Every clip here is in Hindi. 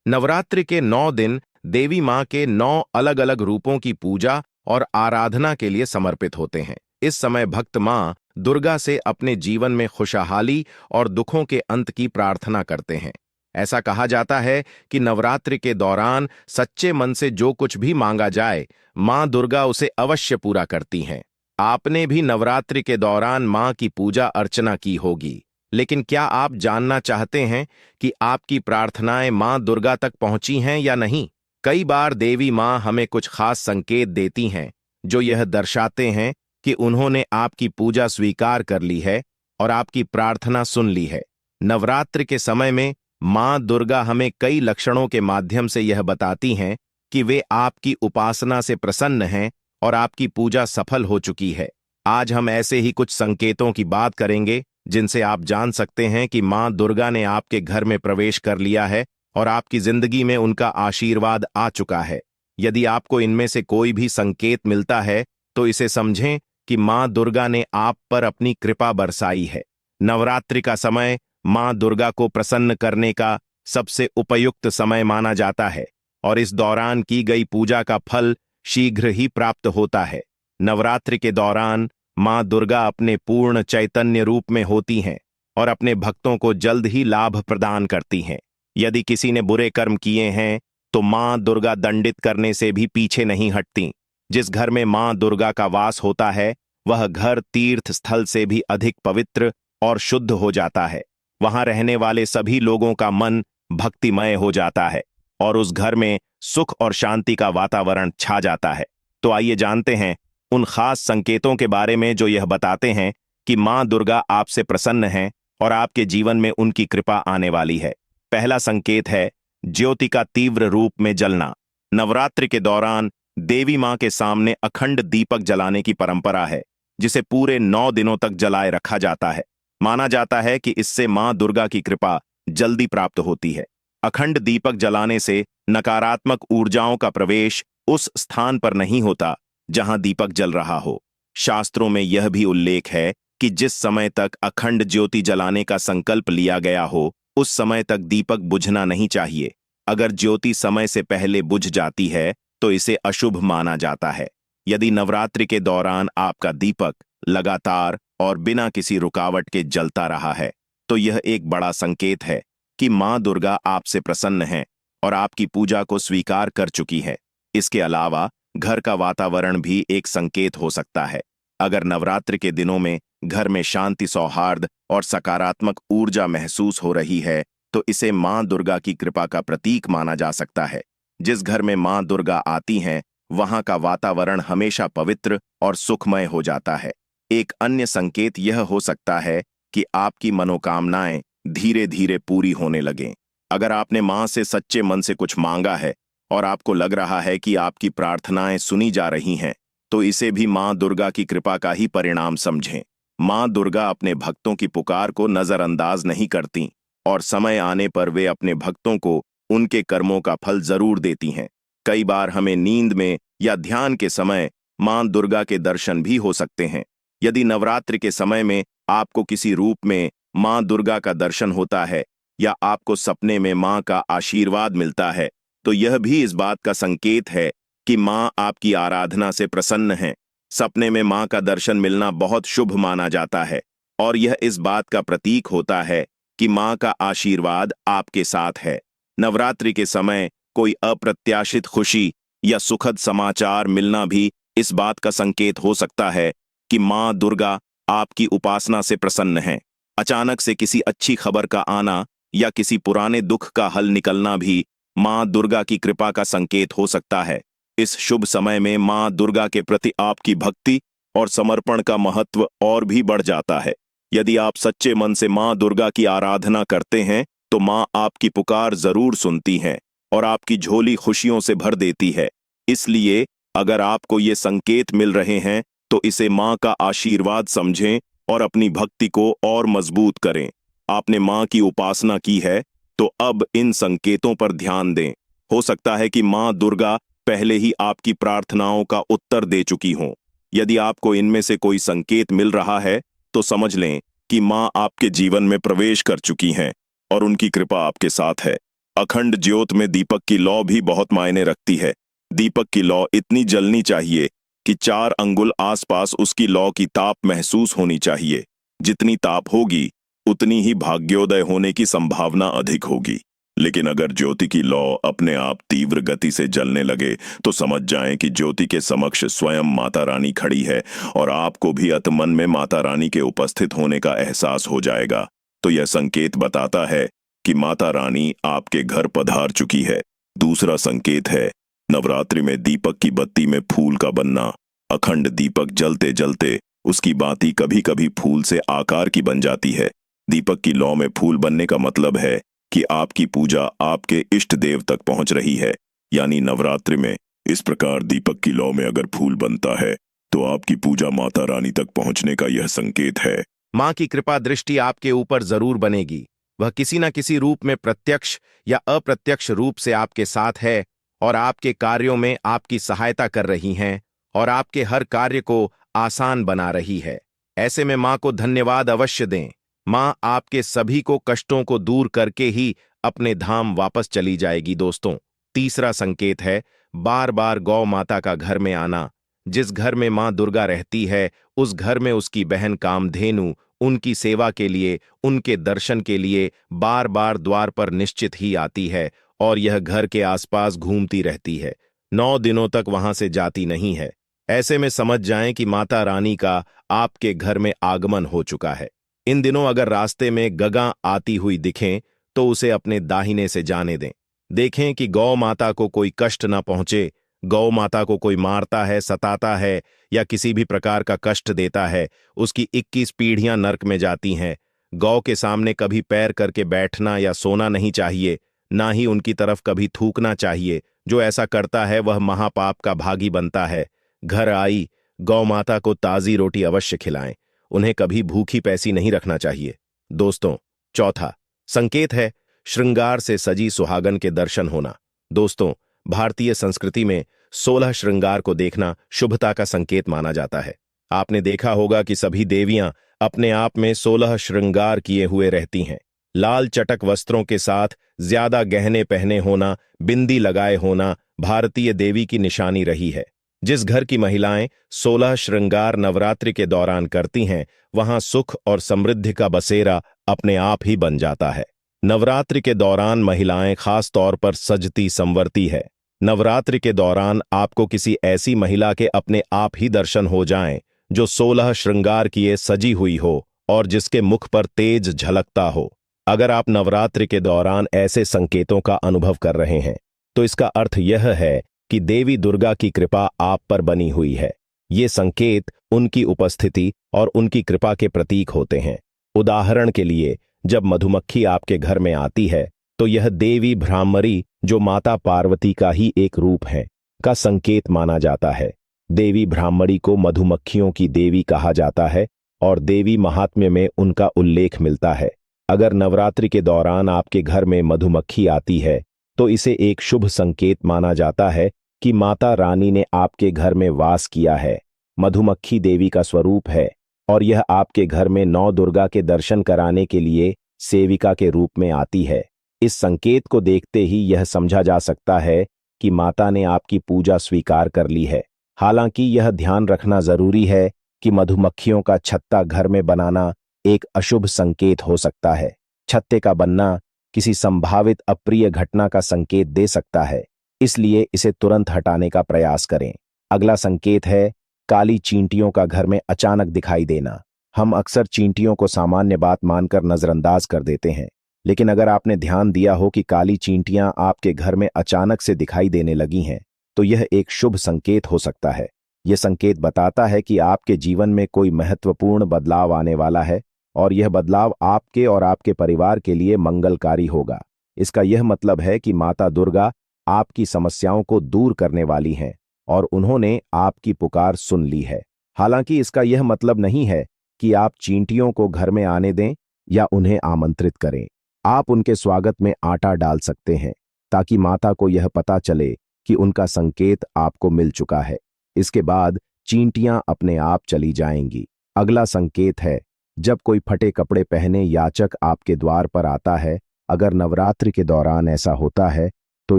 नवरात्रि के 9 दिन देवी माँ के 9 अलग-अलग रूपों की पूजा और आराधना के लिए समर्पित होते हैं। इस समय भक्त माँ दुर्गा से अपने जीवन में खुशहाली और दुखों के अंत की प्रार्थना करते हैं। ऐसा कहा जाता है कि नवरात्रि के दौरान सच्चे मन से जो कुछ भी मांगा जाए, माँ दुर्गा उसे अवश्य पूरा करती हैं। आपने भी नवरात्रि के दौरान माँ की पूजा अर्चना की होगी, लेकिन क्या आप जानना चाहते हैं कि आपकी प्रार्थनाएं मां दुर्गा तक पहुंची हैं या नहीं? कई बार देवी मां हमें कुछ खास संकेत देती हैं जो यह दर्शाते हैं कि उन्होंने आपकी पूजा स्वीकार कर ली है और आपकी प्रार्थना सुन ली है। नवरात्रि के समय में मां दुर्गा हमें कई लक्षणों के माध्यम से यह बताती हैं कि वे आपकी उपासना से प्रसन्न हैं और आपकी पूजा सफल हो चुकी है। आज हम ऐसे ही कुछ संकेतों की बात करेंगे जिनसे आप जान सकते हैं कि मां दुर्गा ने आपके घर में प्रवेश कर लिया है और आपकी जिंदगी में उनका आशीर्वाद आ चुका है। यदि आपको इनमें से कोई भी संकेत मिलता है तो इसे समझें कि मां दुर्गा ने आप पर अपनी कृपा बरसाई है। नवरात्रि का समय मां दुर्गा को प्रसन्न करने का सबसे उपयुक्त समय माना जाता है और इस दौरान की गई पूजा का फल शीघ्र ही प्राप्त होता है। नवरात्रि के दौरान मां दुर्गा अपने पूर्ण चैतन्य रूप में होती हैं और अपने भक्तों को जल्द ही लाभ प्रदान करती हैं। यदि किसी ने बुरे कर्म किए हैं तो मां दुर्गा दंडित करने से भी पीछे नहीं हटती। जिस घर में मां दुर्गा का वास होता है वह घर तीर्थ स्थल से भी अधिक पवित्र और शुद्ध हो जाता है। वहां रहने वाले सभी लोगों का मन भक्तिमय हो जाता है और उस घर में सुख और शांति का वातावरण छा जाता है। तो आइए जानते हैं उन खास संकेतों के बारे में जो यह बताते हैं कि मां दुर्गा आपसे प्रसन्न हैं और आपके जीवन में उनकी कृपा आने वाली है। पहला संकेत है ज्योति का तीव्र रूप में जलना। नवरात्रि के दौरान देवी मां के सामने अखंड दीपक जलाने की परंपरा है, जिसे पूरे 9 दिनों तक जलाए रखा जाता है। माना जाता है कि इससे मां दुर्गा की कृपा जल्दी प्राप्त होती है। अखंड दीपक जलाने से नकारात्मक ऊर्जाओं का प्रवेश उस स्थान पर नहीं होता जहां दीपक जल रहा हो। शास्त्रों में यह भी उल्लेख है कि जिस समय तक अखंड ज्योति जलाने का संकल्प लिया गया हो उस समय तक दीपक बुझना नहीं चाहिए। अगर ज्योति समय से पहले बुझ जाती है तो इसे अशुभ माना जाता है। यदि नवरात्रि के दौरान आपका दीपक लगातार और बिना किसी रुकावट के जलता रहा है तो यह एक बड़ा संकेत है कि मां दुर्गा आपसे प्रसन्न हैं और आपकी पूजा को स्वीकार कर चुकी है। इसके अलावा घर का वातावरण भी एक संकेत हो सकता है। अगर नवरात्रि के दिनों में घर में शांति, सौहार्द और सकारात्मक ऊर्जा महसूस हो रही है तो इसे मां दुर्गा की कृपा का प्रतीक माना जा सकता है। जिस घर में मां दुर्गा आती हैं वहां का वातावरण हमेशा पवित्र और सुखमय हो जाता है। एक अन्य संकेत यह हो सकता है कि आपकी मनोकामनाएं धीरे धीरे पूरी होने लगें। अगर आपने मां से सच्चे मन से कुछ मांगा है और आपको लग रहा है कि आपकी प्रार्थनाएं सुनी जा रही हैं, तो इसे भी मां दुर्गा की कृपा का ही परिणाम समझें। मां दुर्गा अपने भक्तों की पुकार को नजरअंदाज नहीं करती और समय आने पर वे अपने भक्तों को उनके कर्मों का फल जरूर देती हैं। कई बार हमें नींद में या ध्यान के समय मां दुर्गा के दर्शन भी हो सकते हैं। यदि नवरात्रि के समय में आपको किसी रूप में मां दुर्गा का दर्शन होता है या आपको सपने में मां का आशीर्वाद मिलता है तो यह भी इस बात का संकेत है कि मां आपकी आराधना से प्रसन्न हैं। सपने में मां का दर्शन मिलना बहुत शुभ माना जाता है और यह इस बात का प्रतीक होता है कि मां का आशीर्वाद आपके साथ है। नवरात्रि के समय कोई अप्रत्याशित खुशी या सुखद समाचार मिलना भी इस बात का संकेत हो सकता है कि मां दुर्गा आपकी उपासना से प्रसन्न हैं। अचानक से किसी अच्छी खबर का आना या किसी पुराने दुख का हल निकलना भी मां दुर्गा की कृपा का संकेत हो सकता है। इस शुभ समय में मां दुर्गा के प्रति आपकी भक्ति और समर्पण का महत्व और भी बढ़ जाता है। यदि आप सच्चे मन से मां दुर्गा की आराधना करते हैं तो मां आपकी पुकार जरूर सुनती हैं और आपकी झोली खुशियों से भर देती है। इसलिए अगर आपको ये संकेत मिल रहे हैं तो इसे मां का आशीर्वाद समझें और अपनी भक्ति को और मजबूत करें। आपने मां की उपासना की है तो अब इन संकेतों पर ध्यान दें। हो सकता है कि मां दुर्गा पहले ही आपकी प्रार्थनाओं का उत्तर दे चुकी हों। यदि आपको इनमें से कोई संकेत मिल रहा है तो समझ लें कि मां आपके जीवन में प्रवेश कर चुकी हैं और उनकी कृपा आपके साथ है। अखंड ज्योत में दीपक की लौ भी बहुत मायने रखती है। दीपक की लौ इतनी जलनी चाहिए कि 4 अंगुल आसपास उसकी लौ की ताप महसूस होनी चाहिए। जितनी ताप होगी उतनी ही भाग्योदय होने की संभावना अधिक होगी। लेकिन अगर ज्योति की लौ अपने आप तीव्र गति से जलने लगे तो समझ जाएं कि ज्योति के समक्ष स्वयं माता रानी खड़ी है और आपको भी अतमन में माता रानी के उपस्थित होने का एहसास हो जाएगा। तो यह संकेत बताता है कि माता रानी आपके घर पधार चुकी है। दूसरा संकेत है नवरात्रि में दीपक की बत्ती में फूल का बनना। अखंड दीपक जलते जलते उसकी बाती कभी कभी फूल से आकार की बन जाती है। दीपक की लौ में फूल बनने का मतलब है कि आपकी पूजा आपके इष्ट देव तक पहुंच रही है। यानी नवरात्रि में इस प्रकार दीपक की लौ में अगर फूल बनता है तो आपकी पूजा माता रानी तक पहुंचने का यह संकेत है। माँ की कृपा दृष्टि आपके ऊपर जरूर बनेगी। वह किसी न किसी रूप में प्रत्यक्ष या अप्रत्यक्ष रूप से आपके साथ है और आपके कार्यों में आपकी सहायता कर रही हैं और आपके हर कार्य को आसान बना रही है। ऐसे में माँ को धन्यवाद अवश्य दें। माँ आपके सभी को कष्टों को दूर करके ही अपने धाम वापस चली जाएगी। दोस्तों, तीसरा संकेत है बार बार गौ माता का घर में आना। जिस घर में माँ दुर्गा रहती है उस घर में उसकी बहन कामधेनु उनकी सेवा के लिए, उनके दर्शन के लिए बार बार द्वार पर निश्चित ही आती है और यह घर के आसपास घूमती रहती है। 9 दिनों तक वहां से जाती नहीं है। ऐसे में समझ जाएं कि माता रानी का आपके घर में आगमन हो चुका है। इन दिनों अगर रास्ते में गगा आती हुई दिखें तो उसे अपने दाहिने से जाने दें। देखें कि गौ माता को कोई कष्ट न पहुंचे। गौ माता को कोई मारता है, सताता है या किसी भी प्रकार का कष्ट देता है, उसकी 21 पीढ़ियां नरक में जाती हैं। गौ के सामने कभी पैर करके बैठना या सोना नहीं चाहिए, ना ही उनकी तरफ कभी थूकना चाहिए। जो ऐसा करता है वह महापाप का भागी बनता है। घर आई गौ माता को ताजी रोटी अवश्य खिलाएं। उन्हें कभी भूखी पैसी नहीं रखना चाहिए। दोस्तों, चौथा संकेत है श्रृंगार से सजी सुहागन के दर्शन होना। दोस्तों, भारतीय संस्कृति में 16 श्रृंगार को देखना शुभता का संकेत माना जाता है। आपने देखा होगा कि सभी देवियां अपने आप में 16 श्रृंगार किए हुए रहती हैं। लाल चटक वस्त्रों के साथ ज्यादा गहने पहने होना, बिंदी लगाए होना भारतीय देवी की निशानी रही है। जिस घर की महिलाएं 16 श्रृंगार नवरात्रि के दौरान करती हैं, वहां सुख और समृद्धि का बसेरा अपने आप ही बन जाता है। नवरात्रि के दौरान महिलाएं खास तौर पर सजती संवरती है। नवरात्रि के दौरान आपको किसी ऐसी महिला के अपने आप ही दर्शन हो जाएं जो 16 श्रृंगार किए सजी हुई हो और जिसके मुख पर तेज झलकता हो। अगर आप नवरात्रि के दौरान ऐसे संकेतों का अनुभव कर रहे हैं तो इसका अर्थ यह है कि देवी दुर्गा की कृपा आप पर बनी हुई है। ये संकेत उनकी उपस्थिति और उनकी कृपा के प्रतीक होते हैं। उदाहरण के लिए, जब मधुमक्खी आपके घर में आती है तो यह देवी भ्रामरी, जो माता पार्वती का ही एक रूप है, का संकेत माना जाता है। देवी भ्रामरी को मधुमक्खियों की देवी कहा जाता है और देवी महात्म्य में उनका उल्लेख मिलता है। अगर नवरात्रि के दौरान आपके घर में मधुमक्खी आती है तो इसे एक शुभ संकेत माना जाता है कि माता रानी ने आपके घर में वास किया है। मधुमक्खी देवी का स्वरूप है और यह आपके घर में 9 दुर्गा के दर्शन कराने के लिए सेविका के रूप में आती है। इस संकेत को देखते ही यह समझा जा सकता है कि माता ने आपकी पूजा स्वीकार कर ली है। हालांकि यह ध्यान रखना जरूरी है कि मधुमक्खियों का छत्ता घर में बनाना एक अशुभ संकेत हो सकता है। छत्ते का बनना किसी संभावित अप्रिय घटना का संकेत दे सकता है, इसलिए इसे तुरंत हटाने का प्रयास करें। अगला संकेत है काली चींटियों का घर में अचानक दिखाई देना। हम अक्सर चींटियों को सामान्य बात मानकर नजरअंदाज कर देते हैं, लेकिन अगर आपने ध्यान दिया हो कि काली चींटियां आपके घर में अचानक से दिखाई देने लगी हैं, तो यह एक शुभ संकेत हो सकता है। यह संकेत बताता है कि आपके जीवन में कोई महत्वपूर्ण बदलाव आने वाला है और यह बदलाव आपके और आपके परिवार के लिए मंगलकारी होगा। इसका यह मतलब है कि माता दुर्गा आपकी समस्याओं को दूर करने वाली हैं और उन्होंने आपकी पुकार सुन ली है। हालांकि इसका यह मतलब नहीं है कि आप चींटियों को घर में आने दें या उन्हें आमंत्रित करें। आप उनके स्वागत में आटा डाल सकते हैं ताकि माता को यह पता चले कि उनका संकेत आपको मिल चुका है। इसके बाद चींटियां अपने आप चली जाएंगी। अगला संकेत है जब कोई फटे कपड़े पहने याचक आपके द्वार पर आता है अगर नवरात्रि के दौरान ऐसा होता है तो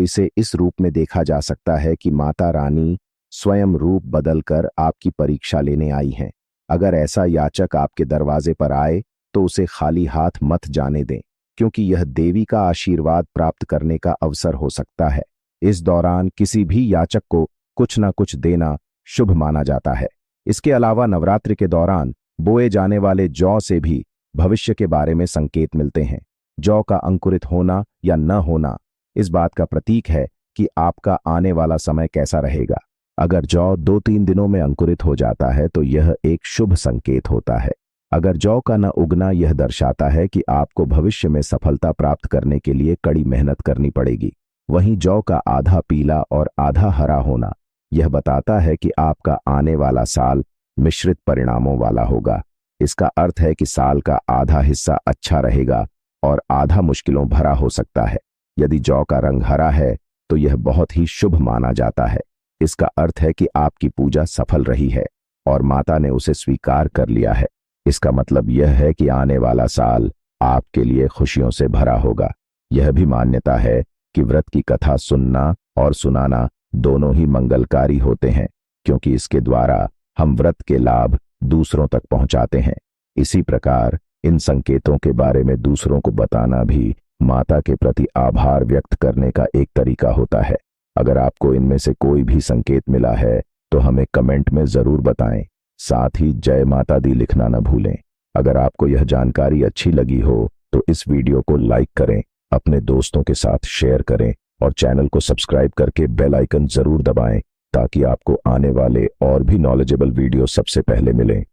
इसे इस रूप में देखा जा सकता है कि माता रानी स्वयं रूप बदलकर आपकी परीक्षा लेने आई हैं। अगर ऐसा याचक आपके दरवाजे पर आए तो उसे खाली हाथ मत जाने दें, क्योंकि यह देवी का आशीर्वाद प्राप्त करने का अवसर हो सकता है। इस दौरान किसी भी याचक को कुछ न कुछ देना शुभ माना जाता है। इसके अलावा नवरात्रि के दौरान बोए जाने वाले जौ से भी भविष्य के बारे में संकेत मिलते हैं। जौ का अंकुरित होना या न होना इस बात का प्रतीक है कि आपका आने वाला समय कैसा रहेगा। अगर जौ 2-3 दिनों में अंकुरित हो जाता है तो यह एक शुभ संकेत होता है। अगर जौ का न उगना यह दर्शाता है कि आपको भविष्य में सफलता प्राप्त करने के लिए कड़ी मेहनत करनी पड़ेगी। वहीं जौ का आधा पीला और आधा हरा होना यह बताता है कि आपका आने वाला साल मिश्रित परिणामों वाला होगा। इसका अर्थ है कि साल का आधा हिस्सा अच्छा रहेगा और आधा मुश्किलों भरा हो सकता है। यदि जौ का रंग हरा है तो यह बहुत ही शुभ माना जाता है। इसका अर्थ है कि आपकी पूजा सफल रही है और माता ने उसे स्वीकार कर लिया है। इसका मतलब यह है कि आने वाला साल आपके लिए खुशियों से भरा होगा। यह भी मान्यता है कि व्रत की कथा सुनना और सुनाना दोनों ही मंगलकारी होते हैं, क्योंकि इसके द्वारा हम व्रत के लाभ दूसरों तक पहुंचाते हैं। इसी प्रकार इन संकेतों के बारे में दूसरों को बताना भी माता के प्रति आभार व्यक्त करने का एक तरीका होता है। अगर आपको इनमें से कोई भी संकेत मिला है तो हमें कमेंट में जरूर बताएं। साथ ही जय माता दी लिखना न भूलें। अगर आपको यह जानकारी अच्छी लगी हो तो इस वीडियो को लाइक करें, अपने दोस्तों के साथ शेयर करें और चैनल को सब्सक्राइब करके बेल आइकन जरूर दबाएं ताकि आपको आने वाले और भी नॉलेजेबल वीडियो सबसे पहले मिलें।